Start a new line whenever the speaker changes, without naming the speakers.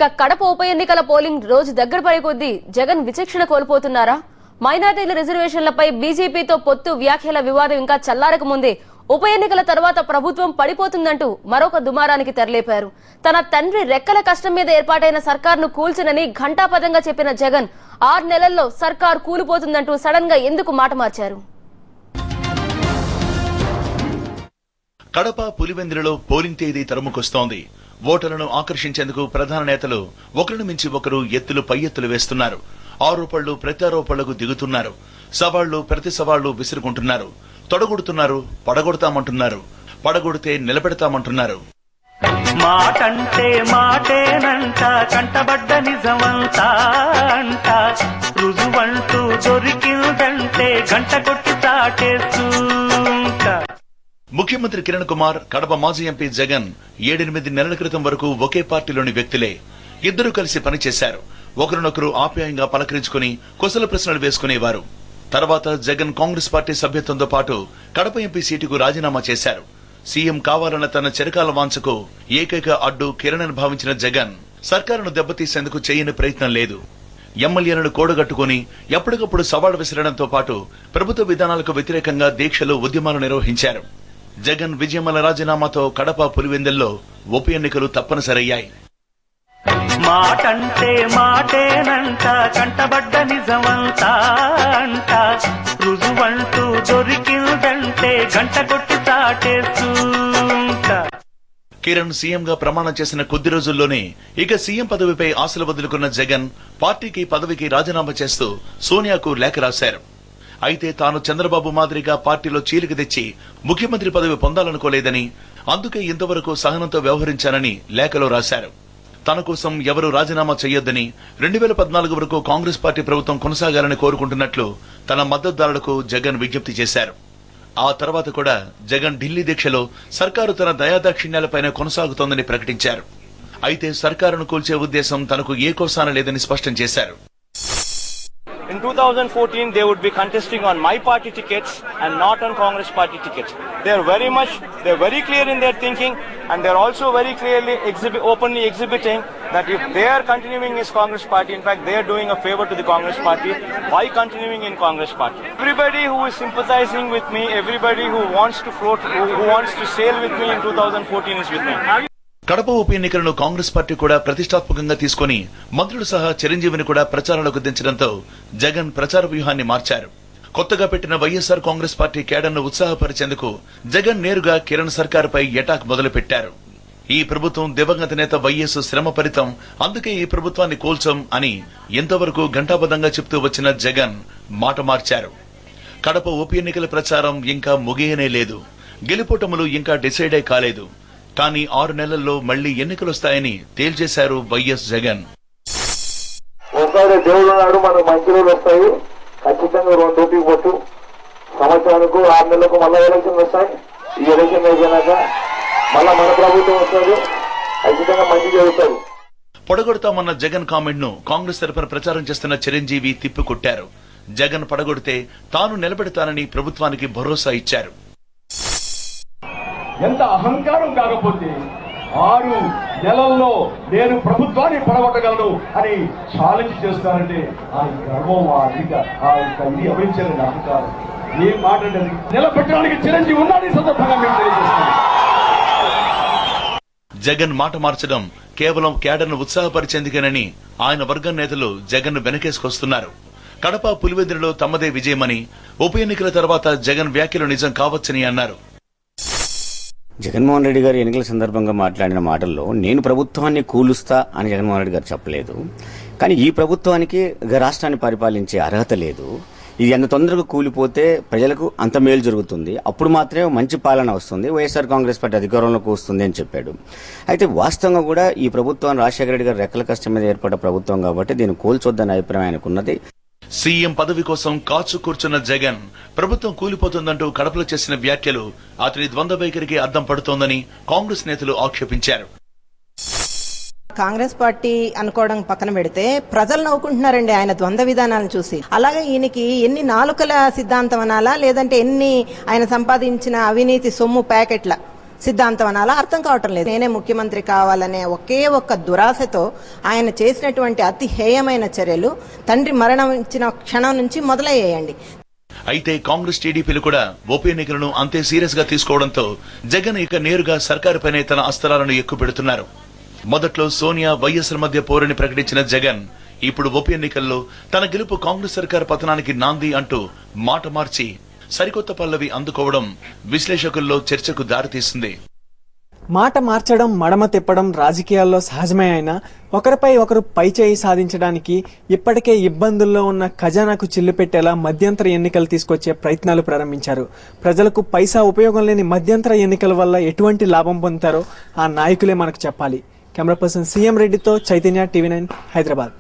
ఇక కడప ఉప ఎన్నికల పోలింగ్ రోజు దగ్గర పడే కొద్దీ జగన్ విచక్షణ కోల్పోతున్నారా? మైనారిటీల రిజర్వేషన్లపై బీజేపీతో పొత్తు వ్యాఖ్యల వివాదం ఇంకా చల్లారక ముందే ఉప ఎన్నికల తర్వాత ప్రభుత్వం పడిపోతుందంటూ మరొక దుమారానికి తెరలేపారు. తన తండ్రి రెక్కల కష్టం మీద ఏర్పాటైన సర్కార్ను కూల్చనని ఘంటాపథంగా చెప్పిన జగన్ 6 నెలల్లో సర్కార్ కూలిపోతుందంటూ సడన్ గా ఎందుకు మాట మార్చారు?
కడప పులివెందులలో పోలింగ్ తేదీ తరుముకొస్తోంది. ఓటర్లను ఆకర్షించేందుకు ప్రధాన నేతలు ఒకరిని మించి ఒకరు ఎత్తులు పై ఎత్తులు వేస్తున్నారు. ఆరోపణలు ప్రత్యారోపణలకు దిగుతున్నారు. సవాళ్లు ప్రతి సవాళ్లు విసురుకుంటున్నారు. తొడగొడుతున్నారు, పడగొడతామంటున్నారు, పడగొడితే నిలబెడతామంటున్నారు.
మాటంటే మాటేనంట, కంటబడ్డ నిజమంతా అంట, రుజువంటూ దొరికిందంటే గంట కొట్టి చాటేస్తుంట.
ముఖ్యమంత్రి కిరణ్ కుమార్, కడప మాజీ ఎంపీ జగన్ 7-8 నెలల క్రితం వరకు ఒకే పార్టీలోని వ్యక్తులే. ఇద్దరూ కలిసి పనిచేశారు. ఒకరినొకరు ఆప్యాయంగా పలకరించుకుని కుశల ప్రశ్నలు వేసుకునేవారు. తర్వాత జగన్ కాంగ్రెస్ పార్టీ సభ్యత్వంతో పాటు కడప ఎంపీ సీటుకు రాజీనామా చేశారు. సీఎం కావాలన్న తన చిరకాల వాంఛకు ఏకైక అడ్డు కిరణ్ అని భావించిన జగన్ సర్కారును దెబ్బతీసేందుకు చేయని ప్రయత్నం లేదు. ఎమ్మెల్యేలను కూడగట్టుకుని ఎప్పటికప్పుడు సవాళ్లు విసరడంతో పాటు ప్రభుత్వ విధానాలకు వ్యతిరేకంగా దీక్షలు, ఉద్యమాలు నిర్వహించారు. జగన్ విజయమల రాజీనామాతో కడప పులివెందుల్లో ఉప ఎన్నికలు తప్పనిసరయ్యాయి.
మాటంటే మాటేనంట, కంటబడ్డ నిజమంతా అంట, రుజువంటూ దొరికిందంటే గంట కొట్టి చాటేస్తుంట.
కిరణ్ సీఎంగా ప్రమాణం చేసిన కొద్ది రోజుల్లోనే ఇక సీఎం పదవిపై ఆశలు వదులుకున్న జగన్ పార్టీకి పదవికి రాజీనామా చేస్తూ సోనియాకు లేఖ రాశారు. అయితే తాను చంద్రబాబు మాదిరిగా పార్టీలో చీలిక తెచ్చి ముఖ్యమంత్రి పదవి పొందాలనుకోలేదని, అందుకే ఇంతవరకు సహనంతో వ్యవహరించానని లేఖలో రాశారు. తన కోసం ఎవరూ రాజీనామా చేయొద్దని, 2014 వరకు కాంగ్రెస్ పార్టీ ప్రభుత్వం కొనసాగాలని కోరుకుంటున్నట్లు తన మద్దతుదారులకు జగన్ విజ్ఞప్తి చేశారు. ఆ తర్వాత కూడా జగన్ ఢిల్లీ దీక్షలో సర్కారు తన దయాదాక్షిణ్యాలపైన కొనసాగుతోందని ప్రకటించారు. అయితే సర్కారును కూల్చే ఉద్దేశం తనకు ఏ కోసాన లేదని స్పష్టం చేశారు.
In 2014, they would be contesting on my party tickets and not on Congress party tickets. They're very clear in their thinking, and they're also very clearly openly exhibiting that if they are continuing as Congress party, in fact, they are doing a favor to the Congress party by continuing in Congress party. Everybody who is sympathizing with me, everybody who wants to float, who wants to sail with me in 2014 is with me.
Kadapa ఉప ఎన్నికలను Congress party కూడా ప్రతిష్టాత్మకంగా తీసుకుని మంత్రులు సహా చిరంజీవిని కూడా ప్రచారంలోకి దించడంతో జగన్ ప్రచార వ్యూహాన్ని మార్చారు. కొత్తగా పెట్టిన వైఎస్ఆర్ కాంగ్రెస్ పార్టీ కేడర్ను ఉత్సాహపరిచేందుకు జగన్ నేరుగా కిరణ్ సర్కారుపై ఎటాక్ మొదలుపెట్టారు. ఈ ప్రభుత్వం దివంగత నేత వైఎస్ శ్రమ ఫలితం, అందుకే ఈ ప్రభుత్వాన్ని కూల్చం అని ఎంతవరకు ఘంటాబద్ధంగా చెప్తూ వచ్చిన జగన్ మాట మార్చారు. కడప ఉప ఎన్నికల ప్రచారం ఇంకా ముగియనే లేదు. గెలుపోటములు ఇంకా డిసైడే కాలేదు. కానీ 6 నెలల్లో మళ్లీ ఎన్నికలొస్తాయని తేల్చేశారు వైఎస్ జగన్.
ఒకసారి దేవుడు నాడు మనకు మంచి రోజులు వస్తాయి. ఖచ్చితంగా 2 రూపాయలు పోతూ సంవత్సరానికి 6 నెలలకు మళ్ళా ఎలక్షన్ వస్తాయి. ఈ ఎలక్షన్ అయిపోయినాక మళ్ళా మన ప్రభుత్వం వస్తుంది. ఖచ్చితంగా మంచి జరుగుతుంది.
పొడగొడతామన్న జగన్ కామెంట్ ను కాంగ్రెస్ తరఫున ప్రచారం చేస్తున్న చిరంజీవి తిప్పికొట్టారు. జగన్ పడగొడితే తాను నిలబెడతానని ప్రభుత్వానికి భరోసా ఇచ్చారు.
ఎంత అహంకారం కాకపోతే 6 నెలల్లో నేను ప్రభుత్వాన్ని పడగొట్టగలను అని ఛాలెంజ్ చేస్తానంటే ఆ గర్వం, ఇది అభించలేని అహంకారం ఏం మాట్లాడేది. నిలబెట్టడానికి చిరంజీవి ఉన్నాడు. ఈ సందర్భంగా మేము తెలియజేస్తాను.
జగన్ మాట మార్చడం కేవలం కేడర్ను ఉత్సాహపరిచేందుకేనని ఆయన వర్గం నేతలు జగన్ వెనకేసుకొస్తున్నారు. కడప పులివెందులలో తమదే విజయమని, ఉప ఎన్నికల తర్వాత జగన్ వ్యాఖ్యలు నిజం కావచ్చని అన్నారు.
జగన్మోహన్ రెడ్డి గారు ఎన్నికల సందర్భంగా మాట్లాడిన మాటల్లో నేను ప్రభుత్వాన్ని కూలుస్తా అని జగన్మోహన్ రెడ్డి గారు చెప్పలేదు. కానీ ఈ ప్రభుత్వానికి రాష్ట్రాన్ని పరిపాలించే అర్హత లేదు. ఇది ఎంత తొందరగా కూలిపోతే ప్రజలకు అంత మేలు జరుగుతుంది. అప్పుడు మాత్రమే మంచి పాలన వస్తుంది, వైఎస్ఆర్ కాంగ్రెస్ పార్టీ అధికారంలోకి వస్తుంది అని చెప్పాడు. అయితే వాస్తవంగా కూడా ఈ ప్రభుత్వం రాజశేఖర రెడ్డి గారు రెక్కల కష్టం మీద ఏర్పడ్డ ప్రభుత్వం కాబట్టి దీన్ని కూల్చొద్దనే అభిప్రాయం ఆయనకున్నది.
సీఎం పదవి కోసం కాచు కూర్చున్న జగన్ ప్రభుత్వం కూలిపోతుందంటూ కడపలో చేసిన వ్యాఖ్యలు అతని ద్వంద్వ వైఖరికి అద్దం పడుతోందని కాంగ్రెస్ నేతలు ఆక్షేపించారు.
కాంగ్రెస్ పార్టీ అనుకోవడం పక్కన పెడితే ప్రజలు నవ్వుకుంటున్నారండి ఆయన ద్వంద్వ విధానాలను చూసి. అలాగే ఈయనకి ఎన్ని నాలుకల సిద్ధాంతం అనాలా, లేదంటే ఎన్ని ఆయన సంపాదించిన అవినీతి సొమ్ము ప్యాకెట్ల సిద్ధాంతం అనాలా అర్థం కావటం లేదు. నేనే ముఖ్యమంత్రి కావాలనే ఒకే ఒక్క దురాశతో ఆయన చేసినటువంటి అతి హేయమైన చర్యలు తండ్రి మరణించిన క్షణం నుంచి మొదలయ్యాయండి.
అయితే కాంగ్రెస్ టీడీపీలు కూడా ఉప ఎన్నికలను అంతే సీరియస్ గా తీసుకోవడంతో జగన్ ఇక నేరుగా సర్కారుపైనే తన అస్త్రాలను ఎక్కుపెడుతున్నారు. మొదట్లో సోనియా వైఎస్ఆర్ మధ్య పోరుని ప్రకటించిన జగన్ ఇప్పుడు ఉప ఎన్నికల్లో తన గెలుపు కాంగ్రెస్ సర్కారు పతనానికి నాంది అంటూ మాట మార్చి సరికొత్త పల్లవి అందుకోవడం విశ్లేషకుల్లో చర్చకు దారితీసింది.
మాట మార్చడం, మడమ తిప్పడం రాజకీయాల్లో సహజమే అయినా ఒకరిపై ఒకరు పైచేయి సాధించడానికి ఇప్పటికే ఇబ్బందుల్లో ఉన్న ఖజానాకు చిల్లు పెట్టేలా మధ్యంతర ఎన్నికలు తీసుకొచ్చే ప్రయత్నాలు ప్రారంభించారు. ప్రజలకు పైసా ఉపయోగం లేని మధ్యంతర ఎన్నికల వల్ల ఎటువంటి లాభం పొందుతారో ఆ నాయకులే మనకు చెప్పాలి. కెమెరా పర్సన్ సీఎం రెడ్డితో చైతన్య, టీవీ9 హైదరాబాద్.